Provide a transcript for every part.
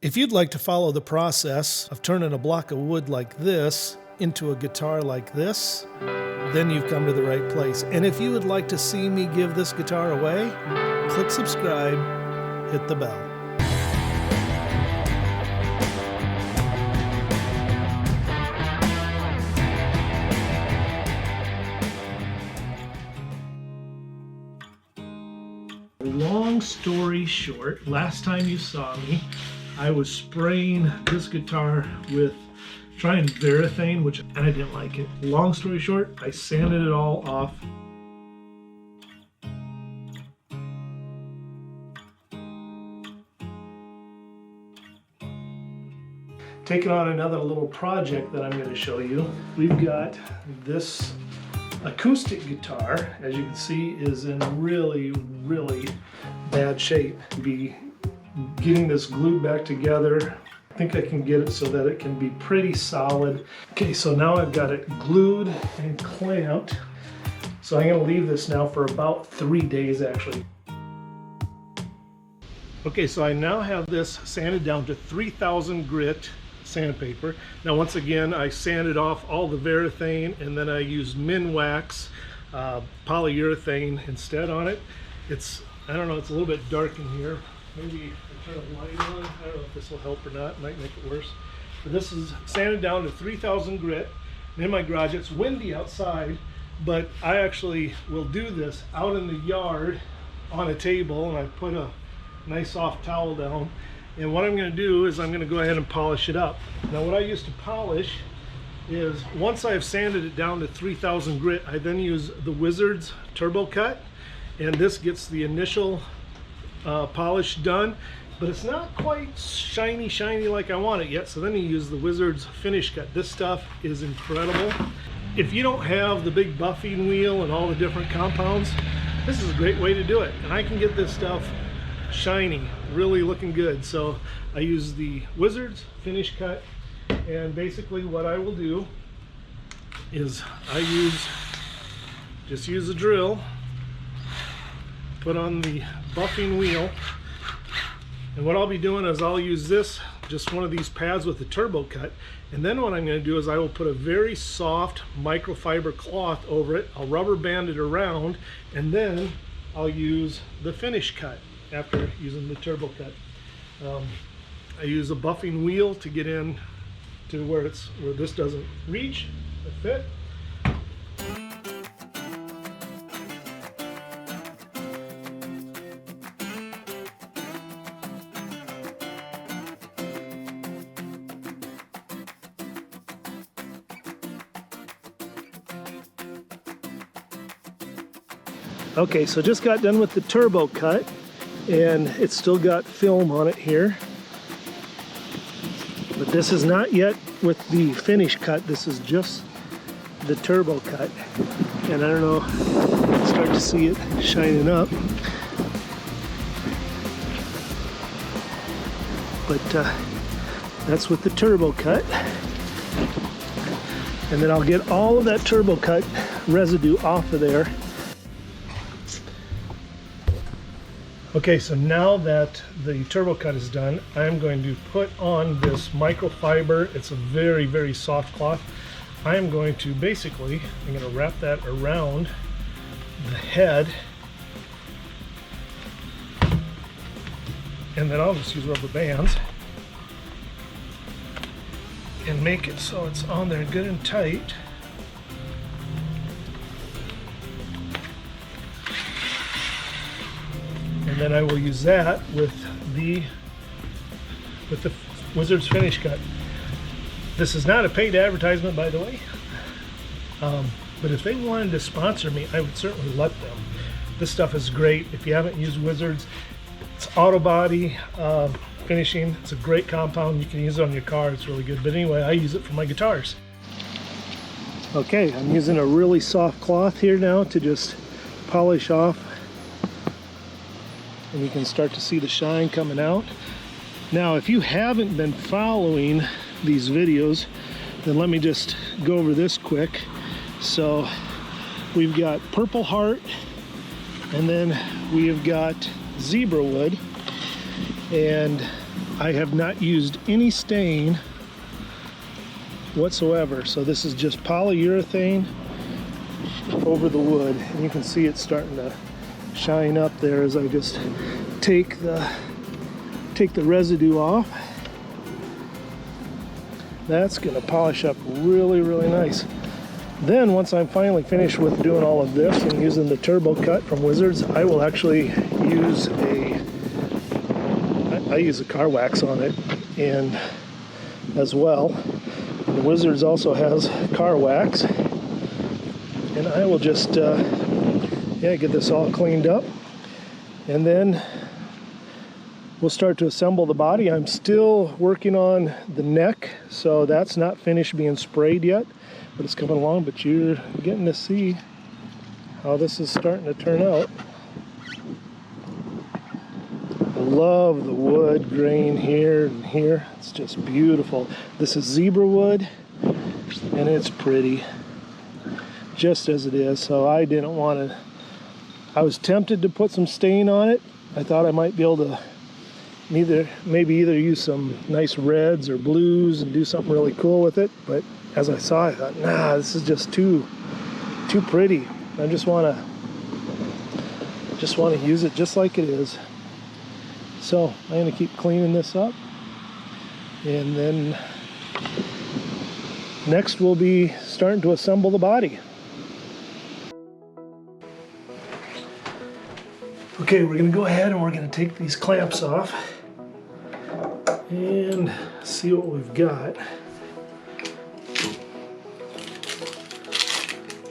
If you'd like to follow the process of turning a block of wood like this into a guitar like this, then you've come to the right place. And if you would like to see me give this guitar away, click subscribe, hit the bell. Long story short, last time you saw me, I was spraying this guitar with trying Varathane, and I didn't like it. Long story short, I sanded it all off. Taking on another little project that I'm going to show you. We've got this acoustic guitar, as you can see, is in really bad shape. Be getting this glued back together. I think I can get it so that it can be pretty solid. Okay, so now I've got it glued and clamped. So I'm going to leave this now for about 3 days actually. Okay, so I now have this sanded down to 3000 grit sandpaper. Now once again, I sanded off all the Varathane and then I used Minwax polyurethane instead on it. I don't know, it's a little bit dark in here. Maybe I turn a light on. I don't know if this will help or not. It might make it worse. But this is sanded down to 3000 grit. And in my garage, it's windy outside, but I actually will do this out in the yard on a table, and I put a nice soft towel down. And what I'm going to do is I'm going to go ahead and polish it up. Now what I use to polish is, once I've sanded it down to 3000 grit, I then use the Wizards Turbo Cut, and this gets the initial polish done, but it's not quite shiny like I want it yet, so then you use the Wizards Finish Cut. This stuff is incredible. If you don't have the big buffing wheel and all the different compounds, this is a great way to do it, and I can get this stuff shiny, really looking good. So I use the Wizards Finish Cut, and basically what I will do is I just use a drill, put on the buffing wheel, and what I'll be doing is I'll use this, just one of these pads with the turbo cut, and then what I'm going to do is I will put a very soft microfiber cloth over it. I'll rubber band it around, and then I'll use the finish cut after using the turbo cut. I use a buffing wheel to get in to where this doesn't reach or fit. Okay, so just got done with the turbo cut, and it's still got film on it here. But this is not yet with the finish cut, this is just the turbo cut. And I don't know, you can start to see it shining up. But that's with the turbo cut. And then I'll get all of that turbo cut residue off of there. Okay, so now that the turbo cut is done, I'm going to put on this microfiber. It's a very soft cloth. I'm going to wrap that around the head, and then I'll just use rubber bands and make it so it's on there good and tight. And then I will use that with the Wizards Finish Cut. This is not a paid advertisement, by the way, but if they wanted to sponsor me, I would certainly let them. This stuff is great. If you haven't used Wizards, it's auto body finishing. It's a great compound. You can use it on your car. It's really good. But anyway, I use it for my guitars. Okay, I'm using a really soft cloth here now to just polish off. And you can start to see the shine coming out. Now, if you haven't been following these videos, then let me just go over this quick. So we've got Purple Heart, and then we have got Zebra Wood, and I have not used any stain whatsoever. So this is just polyurethane over the wood, and you can see it's starting to shine up there as I just take the residue off. That's gonna polish up really, really nice. Then once I'm finally finished with doing all of this and using the turbo cut from Wizards, I will actually use I use a car wax on it, and as well, the Wizards also has car wax, and I will just get this all cleaned up, and then we'll start to assemble the body. I'm still working on the neck, so that's not finished being sprayed yet, but it's coming along. But you're getting to see how this is starting to turn out. I love the wood grain here and here. It's just beautiful. This is zebra wood, and it's pretty, just as it is. So I didn't want to, I was tempted to put some stain on it. I thought I might be able to maybe either use some nice reds or blues and do something really cool with it. But as I saw, I thought, nah, this is just too pretty. I just want to use it just like it is. So I'm going to keep cleaning this up, and then next we'll be starting to assemble the body. Okay, we're going to go ahead and we're going to take these clamps off and see what we've got.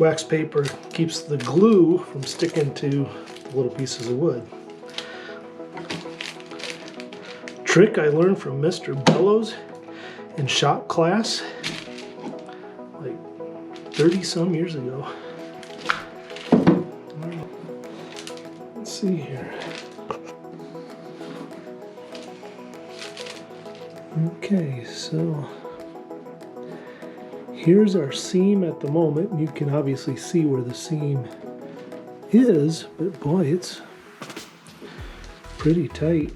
Wax paper keeps the glue from sticking to little pieces of wood. Trick I learned from Mr. Bellows in shop class like 30 some years ago. Let's see here. Okay, so here's our seam at the moment. You can obviously see where the seam is, but boy, it's pretty tight.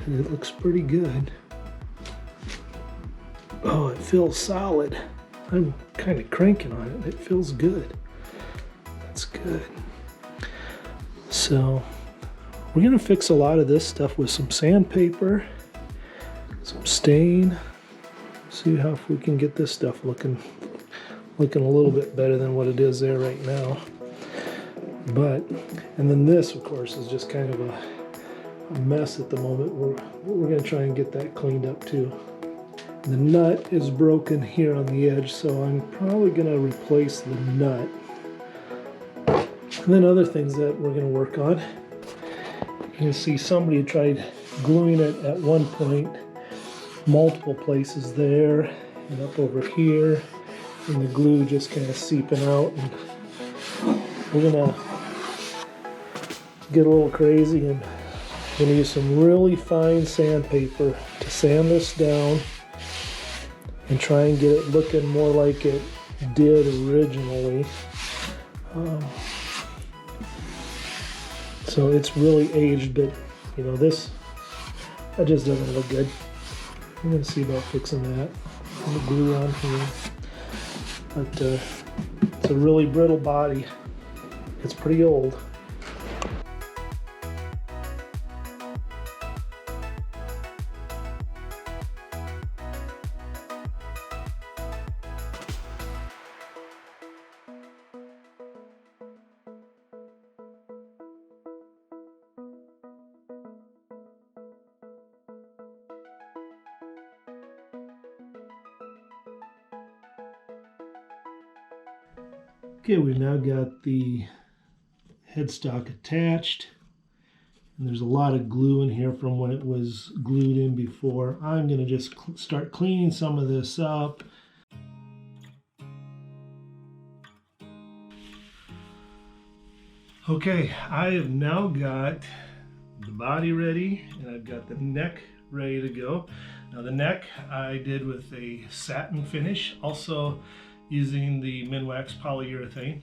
It looks pretty good. Oh, it feels solid. I'm kind of cranking on it. It feels good. That's good. So we're gonna fix a lot of this stuff with some sandpaper, some stain. See how if we can get this stuff looking a little bit better than what it is there right now. And then this, of course, is just kind of a mess at the moment. We're going to try and get that cleaned up too. The nut is broken here on the edge, so I'm probably going to replace the nut. And then other things that we're going to work on. You can see somebody tried gluing it at one point, multiple places there and up over here, and the glue just kind of seeping out. And we're going to get a little crazy, and I'm going to use some really fine sandpaper to sand this down and try and get it looking more like it did originally. So it's really aged, but you know, that just doesn't look good. I'm going to see about fixing that. Put the glue on here. But it's a really brittle body. It's pretty old. Okay, we've now got the headstock attached, and there's a lot of glue in here from when it was glued in before. I'm going to just start cleaning some of this up. Okay, I have now got the body ready, and I've got the neck ready to go. Now the neck I did with a satin finish, also using the Minwax polyurethane,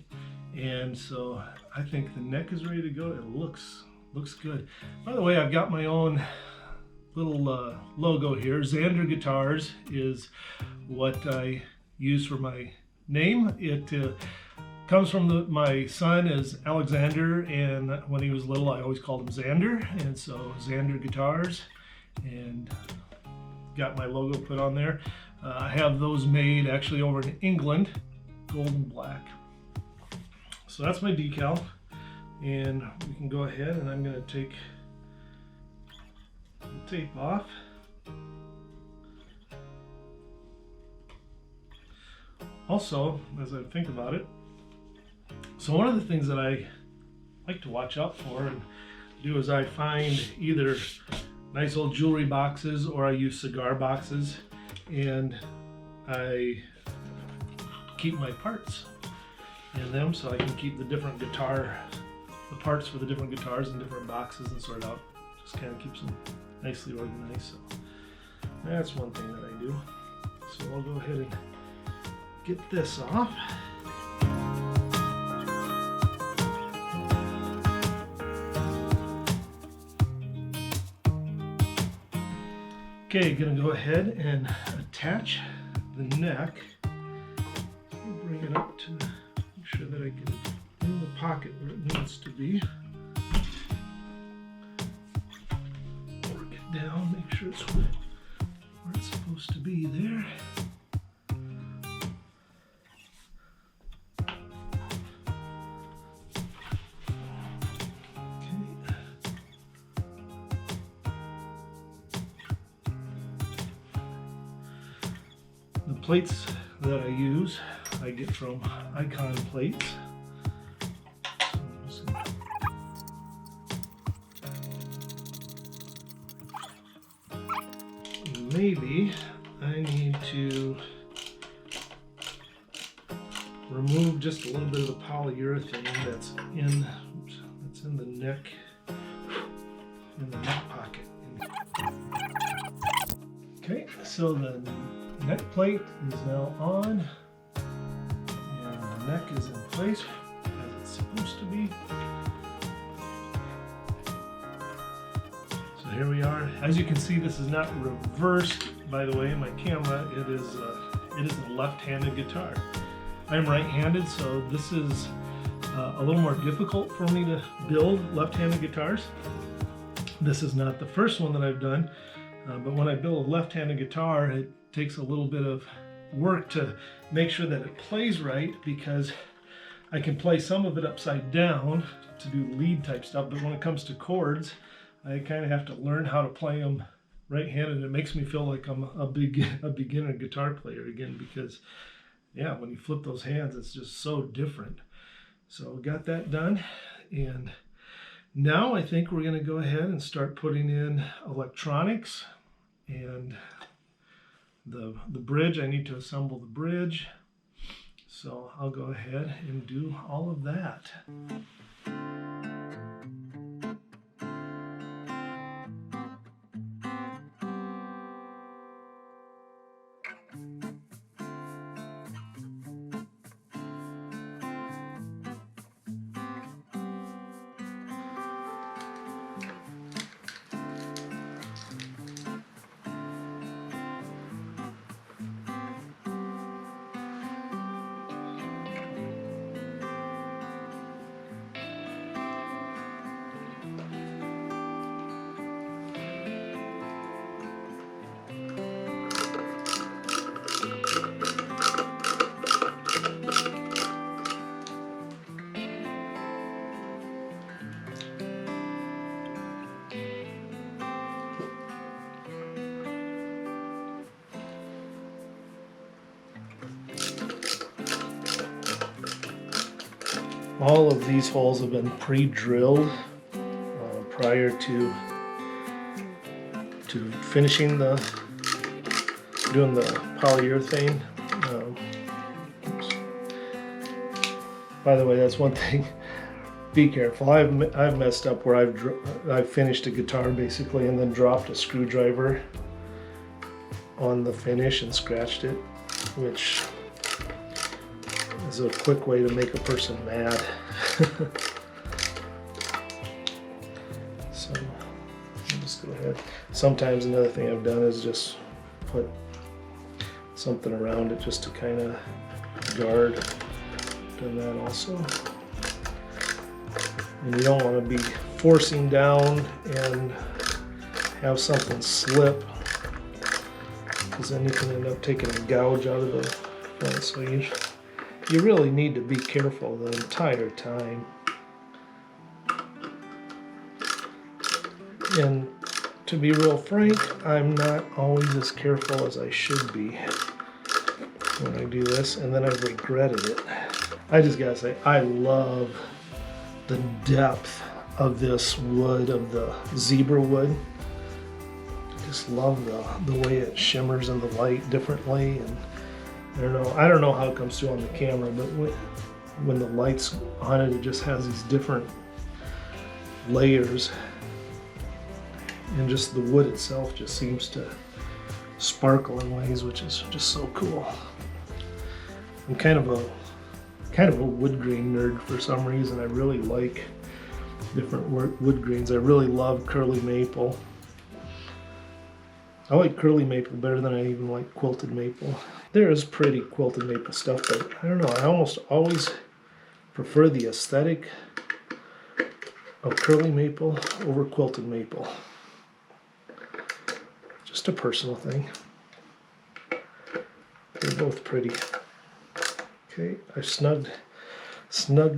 and so I think the neck is ready to go. It looks good. By the way, I've got my own little logo here. Xander Guitars is what I use for my name. It comes from my son is Alexander, and when he was little I always called him Xander, and so Xander Guitars, and got my logo put on there. I have those made actually over in England, gold and black. So that's my decal, and we can go ahead, and I'm going to take the tape off. Also, as I think about it, so one of the things that I like to watch out for and do is I find either nice old jewelry boxes or I use cigar boxes, and I keep my parts in them so I can keep the different the parts for the different guitars in different boxes and sort out. Just kind of keeps them nicely organized. So that's one thing that I do. So I'll go ahead and get this off. Okay, gonna go ahead and attach the neck. Bring it up to make sure that I get it in the pocket where it needs to be. Work it down, make sure it's where it's supposed to be there. The plates that I use, I get from Icon Plates. So maybe I need to remove just a little bit of the polyurethane that's in the neck pocket. Okay, so the neck plate is now on, and the neck is in place as it's supposed to be. So here we are. As you can see, this is not reversed, by the way, in my camera. It is a left-handed guitar. I'm right-handed, so this is a little more difficult for me to build left-handed guitars. This is not the first one that I've done, but when I build a left-handed guitar, it takes a little bit of work to make sure that it plays right, because I can play some of it upside down to do lead type stuff, but when it comes to chords, I kind of have to learn how to play them right-handed. It makes me feel like I'm a beginner guitar player again, because yeah, when you flip those hands, it's just so different. So got that done, and now I think we're going to go ahead and start putting in electronics and the bridge. I need to assemble the bridge, so I'll go ahead and do all of that. All of these holes have been pre-drilled prior to finishing doing the polyurethane. By the way, that's one thing. Be careful. I've messed up where I've finished a guitar basically and then dropped a screwdriver on the finish and scratched it, which is a quick way to make a person mad. So I'll just go ahead Sometimes another thing I've done is just put something around it just to kind of guard. Done that also. And you don't want to be forcing down and have something slip, because then you can end up taking a gouge out of the front. So you really need to be careful the entire time. And to be real frank, I'm not always as careful as I should be when I do this, and then I've regretted it. I just gotta say, I love the depth of this wood, of the zebra wood. I just love the way it shimmers in the light differently, and I don't know how it comes through on the camera, but when the light's on it, it just has these different layers, and just the wood itself just seems to sparkle in ways which is just so cool. I'm kind of a wood grain nerd for some reason. I really like different wood grains. I really love curly maple. I like curly maple better than I even like quilted maple. There is pretty quilted maple stuff, but I don't know, I almost always prefer the aesthetic of curly maple over quilted maple. Just a personal thing. They're both pretty. Okay, I snugged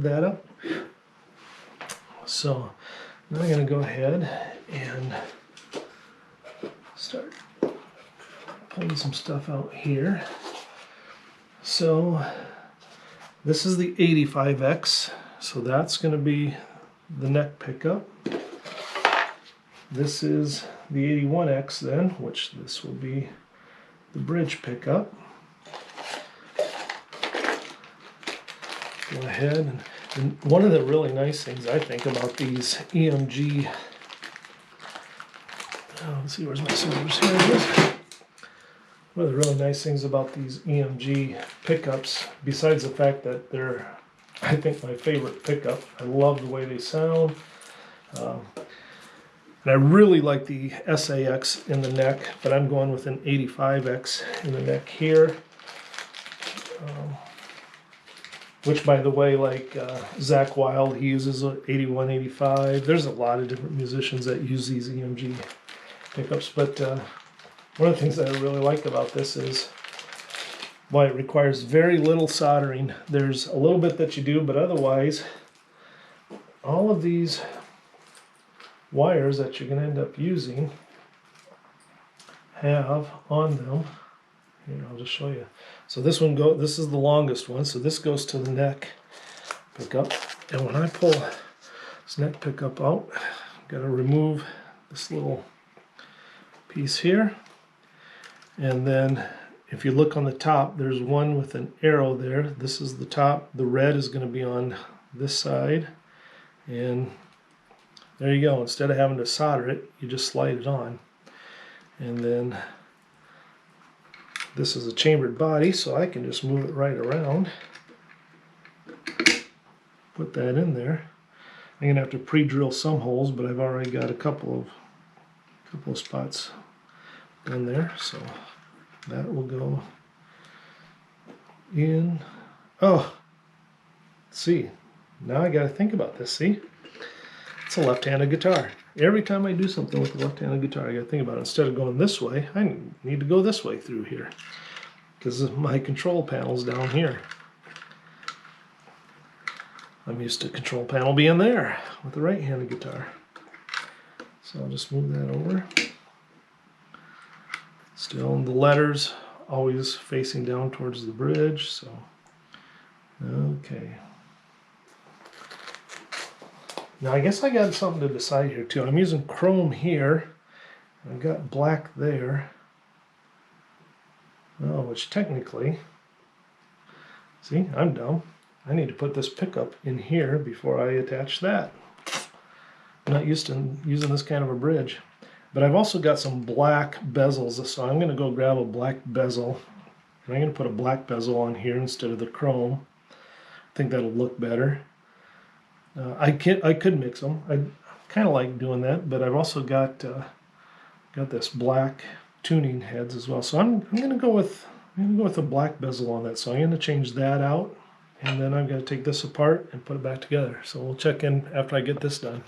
that up. So now I'm going to go ahead and start pulling some stuff out here. So this is the 85X, so that's going to be the neck pickup. This is the 81X then, which this will be the bridge pickup. Go ahead, and one of the really nice things I think about these EMG, let's see, where's my scissors? Here it is. One of the really nice things about these EMG pickups, besides the fact that they're, I think, my favorite pickup. I love the way they sound. And I really like the SAX in the neck, but I'm going with an 85X in the neck here. Which, by the way, like Zach Wild, he uses an 81, 85. There's a lot of different musicians that use these EMG pickups, but one of the things that I really like about this is, well, it requires very little soldering. There's a little bit that you do, but otherwise, all of these wires that you're going to end up using have on them. Here, I'll just show you. So this is the longest one, so this goes to the neck pickup. And when I pull this neck pickup out, I've got to remove this little piece here. And then if you look on the top, there's one with an arrow there. This is the top. The red is going to be on this side. And there you go. Instead of having to solder it, you just slide it on. And then this is a chambered body, so I can just move it right around. Put that in there. I'm going to have to pre-drill some holes, but I've already got a couple of spots in there, so that will go in. Oh, see, now I got to think about this. See, it's a left-handed guitar. Every time I do something with a left-handed guitar, I got to think about it. Instead of going this way, I need to go this way through here, because my control panel's down here. I'm used to control panel being there with the right-handed guitar. So I'll just move that over. Still, the letters always facing down towards the bridge, so okay. Now I guess I got something to decide here too. I'm using chrome here. I've got black there. Oh, which technically, see, I'm dumb. I need to put this pickup in here before I attach that. I'm not used to using this kind of a bridge. But I've also got some black bezels, so I'm going to go grab a black bezel. And I'm going to put a black bezel on here instead of the chrome. I think that'll look better. I could mix them. I kind of like doing that, but I've also got got this black tuning heads as well. So I'm gonna go with a black bezel on that. So I'm gonna change that out, and then I'm gonna take this apart and put it back together. So we'll check in after I get this done.